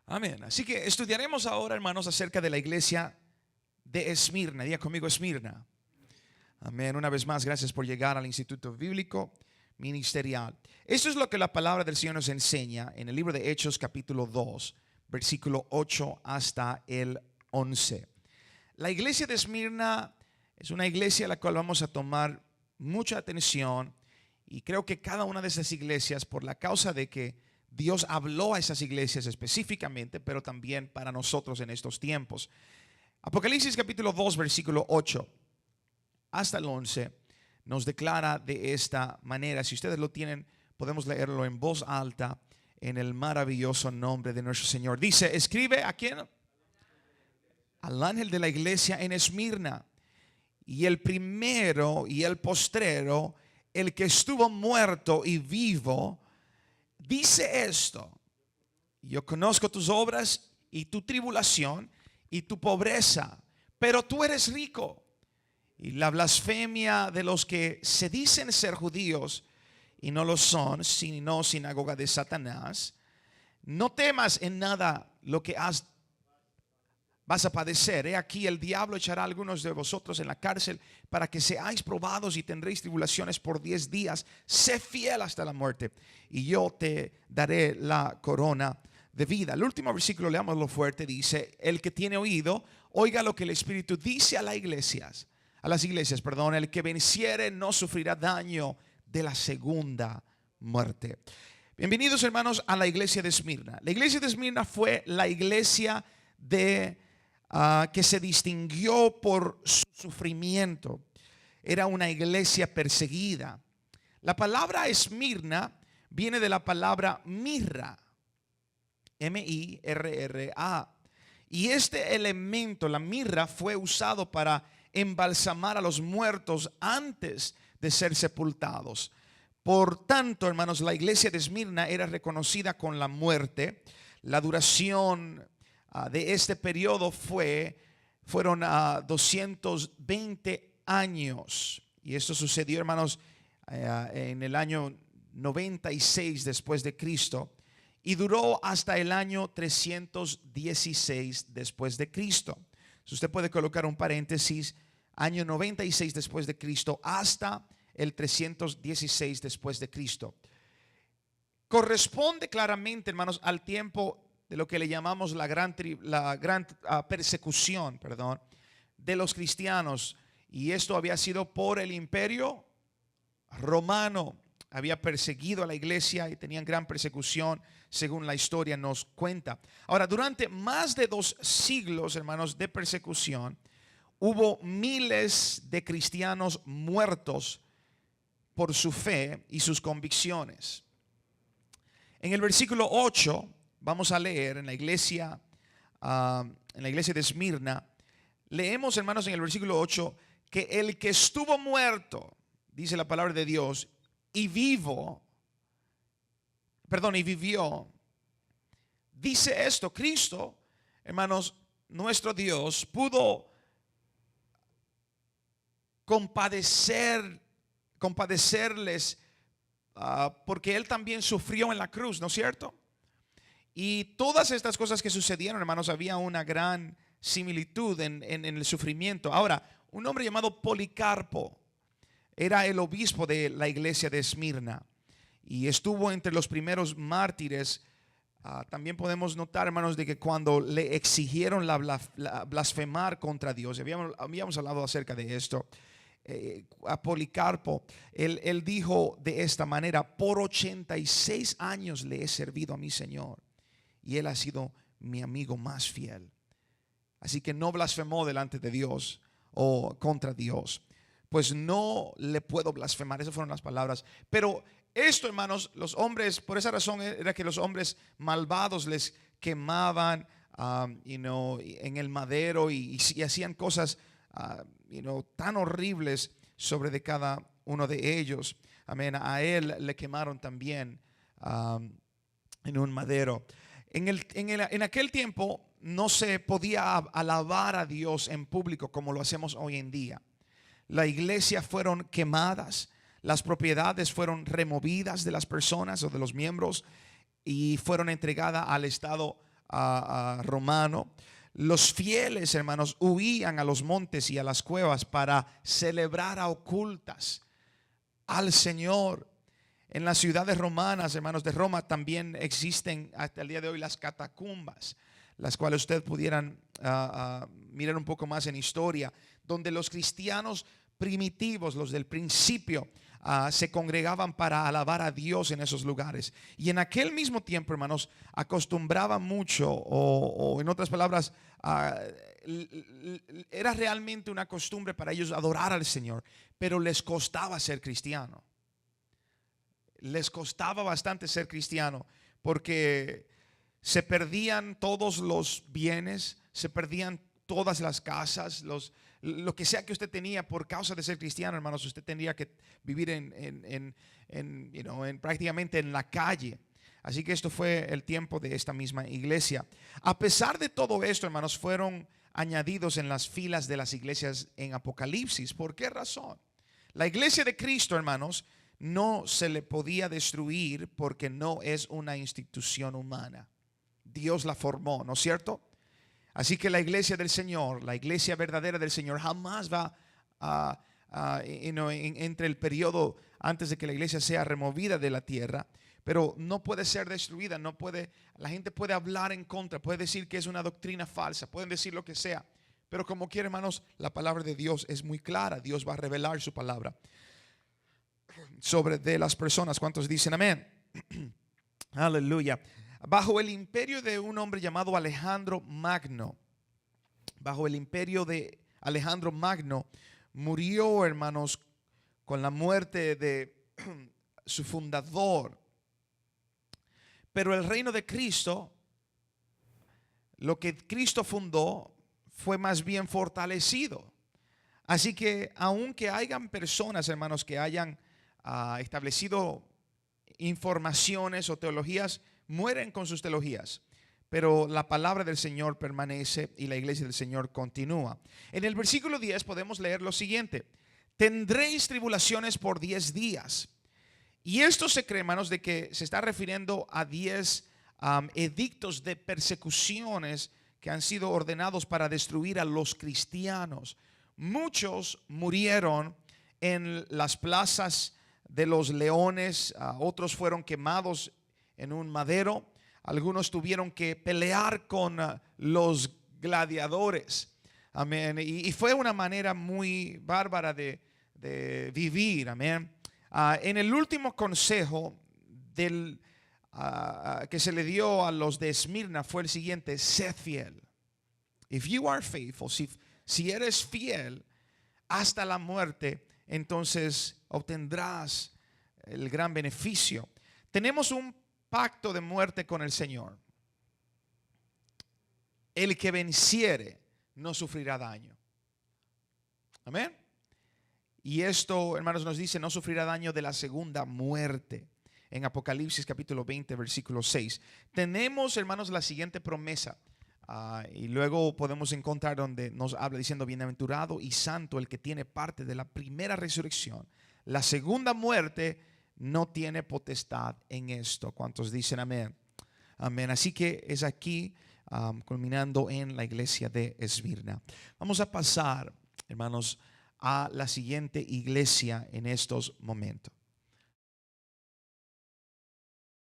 Amén. Así que estudiaremos ahora, hermanos, acerca de la iglesia de Esmirna. Diga conmigo, Esmirna. Amén. Una vez más, gracias por llegar al Instituto Bíblico Ministerial. Esto es lo que la palabra del Señor nos enseña en el libro de Hechos, capítulo 2, versículo 8 hasta el 11. La iglesia de Esmirna es una iglesia a la cual vamos a tomar mucha atención, y creo que cada una de esas iglesias, por la causa de que Dios habló a esas iglesias específicamente, pero también para nosotros en estos tiempos. Apocalipsis capítulo 2, versículo 8 hasta el 11 nos declara de esta manera. Si ustedes lo tienen, podemos leerlo en voz alta en el maravilloso nombre de nuestro Señor. Dice, escribe ¿a quién? Al ángel de la iglesia en Esmirna, y el primero y el postrero, el que estuvo muerto y vivo, dice esto: yo conozco tus obras y tu tribulación y tu pobreza, pero tú eres rico, y la blasfemia de los que se dicen ser judíos y no lo son, sino sinagoga de Satanás. No temas en nada lo que vas a padecer. He aquí, el diablo echará a algunos de vosotros en la cárcel para que seáis probados y tendréis tribulaciones por 10 días. Sé fiel hasta la muerte y yo te daré la corona de vida. El último versículo, leámoslo fuerte, dice: el que tiene oído, oiga lo que el Espíritu dice a las iglesias. El que venciere no sufrirá daño de la segunda muerte. Bienvenidos, hermanos, a la iglesia de Esmirna. La iglesia de Esmirna fue la iglesia que se distinguió por su sufrimiento. Era una iglesia perseguida. La palabra Esmirna viene de la palabra mirra, M-I-R-R-A. Y este elemento, la mirra, fue usado para embalsamar a los muertos antes de ser sepultados. Por tanto, hermanos, la iglesia de Esmirna era reconocida con la muerte. La duración de este periodo fueron 220 años. Y esto sucedió, hermanos, en el año 96 después de Cristo, y duró hasta el año 316 después de Cristo. Si usted puede colocar un paréntesis, año 96 después de Cristo hasta el 316 después de Cristo. Corresponde claramente, hermanos, al tiempo de lo que le llamamos la gran persecución, de los cristianos. Y esto había sido por el imperio romano. Había perseguido a la iglesia y tenían gran persecución, según la historia nos cuenta. Ahora, durante más de 2 siglos, hermanos, de persecución, hubo miles de cristianos muertos por su fe y sus convicciones. En el versículo 8 vamos a leer en la iglesia de Esmirna. Leemos, hermanos, en el versículo 8 que el que estuvo muerto, dice la palabra de Dios, y vivió, dice esto: Cristo, hermanos, nuestro Dios, pudo compadecerles porque Él también sufrió en la cruz, ¿no es cierto? Y todas estas cosas que sucedieron, hermanos, había una gran similitud en el sufrimiento. Ahora, un hombre llamado Policarpo era el obispo de la iglesia de Esmirna y estuvo entre los primeros mártires. También podemos notar, hermanos, de que cuando le exigieron la blasfemar contra Dios, habíamos hablado acerca de esto, a Policarpo, él dijo de esta manera: por 86 años le he servido a mi Señor y Él ha sido mi amigo más fiel. Así que no blasfemó delante de Dios o contra Dios. Pues no le puedo blasfemar. Esas fueron las palabras. Pero esto, hermanos, los hombres, por esa razón era que los hombres malvados les quemaban en el madero y hacían cosas tan horribles sobre de cada uno de ellos. Amén. A él le quemaron también en un madero. En aquel tiempo no se podía alabar a Dios en público como lo hacemos hoy en día. La iglesia fueron quemadas, las propiedades fueron removidas de las personas o de los miembros y fueron entregadas al estado romano, los fieles, hermanos, huían a los montes y a las cuevas para celebrar a ocultas al Señor. En las ciudades romanas, hermanos, de Roma también existen hasta el día de hoy las catacumbas, las cuales ustedes pudieran mirar un poco más en historia, donde los cristianos primitivos, los del principio, se congregaban para alabar a Dios en esos lugares. Y en aquel mismo tiempo, hermanos, acostumbraban mucho, o en otras palabras, era realmente una costumbre para ellos adorar al Señor, pero les costaba ser cristiano. Les costaba bastante ser cristiano, porque se perdían todos los bienes, se perdían todas las casas, lo que sea que usted tenía por causa de ser cristiano, hermanos. Usted tendría que vivir prácticamente en la calle. Así que esto fue el tiempo de esta misma iglesia. A pesar de todo esto, hermanos, fueron añadidos en las filas de las iglesias en Apocalipsis. ¿Por qué razón? La iglesia de Cristo, hermanos, no se le podía destruir porque no es una institución humana. Dios la formó, ¿no es cierto? Así que la iglesia del Señor, la iglesia verdadera del Señor, jamás va entre el periodo antes de que la iglesia sea removida de la tierra, pero no puede ser destruida. No puede, la gente puede hablar en contra, puede decir que es una doctrina falsa, pueden decir lo que sea, pero como quiera, hermanos, la palabra de Dios es muy clara. Dios va a revelar su palabra sobre de las personas. ¿Cuántos dicen amén? Aleluya. Bajo el imperio de un hombre llamado Alejandro Magno, bajo el imperio de Alejandro Magno, murió, hermanos, con la muerte de su fundador. Pero el reino de Cristo, lo que Cristo fundó, fue más bien fortalecido. Así que aunque hayan personas, hermanos, que hayan establecido informaciones o teologías, mueren con sus teologías, pero la palabra del Señor permanece y la iglesia del Señor continúa. En el versículo 10 podemos leer lo siguiente: tendréis tribulaciones por 10 días. Y esto se cree, hermanos, de que se está refiriendo a 10 edictos de persecuciones que han sido ordenados para destruir a los cristianos. Muchos murieron en las plazas de los leones, otros fueron quemados en un madero, algunos tuvieron que pelear con los gladiadores. Amén. Y fue una manera muy bárbara de vivir. Amén. En el último consejo que se le dio a los de Esmirna fue el siguiente: sed fiel. If you are faithful, si eres fiel hasta la muerte, entonces obtendrás el gran beneficio. Tenemos un pacto de muerte con el Señor. El que venciere no sufrirá daño. Amén. Y esto, hermanos, nos dice: no sufrirá daño de la segunda muerte. En Apocalipsis capítulo 20, versículo 6. Tenemos, hermanos, la siguiente promesa. Y luego podemos encontrar donde nos habla diciendo: bienaventurado y santo el que tiene parte de la primera resurrección. La segunda muerte no tiene potestad en esto. ¿Cuántos dicen amén? Amén. Así que es aquí, culminando en la iglesia de Esmirna. Vamos a pasar, hermanos, a la siguiente iglesia en estos momentos.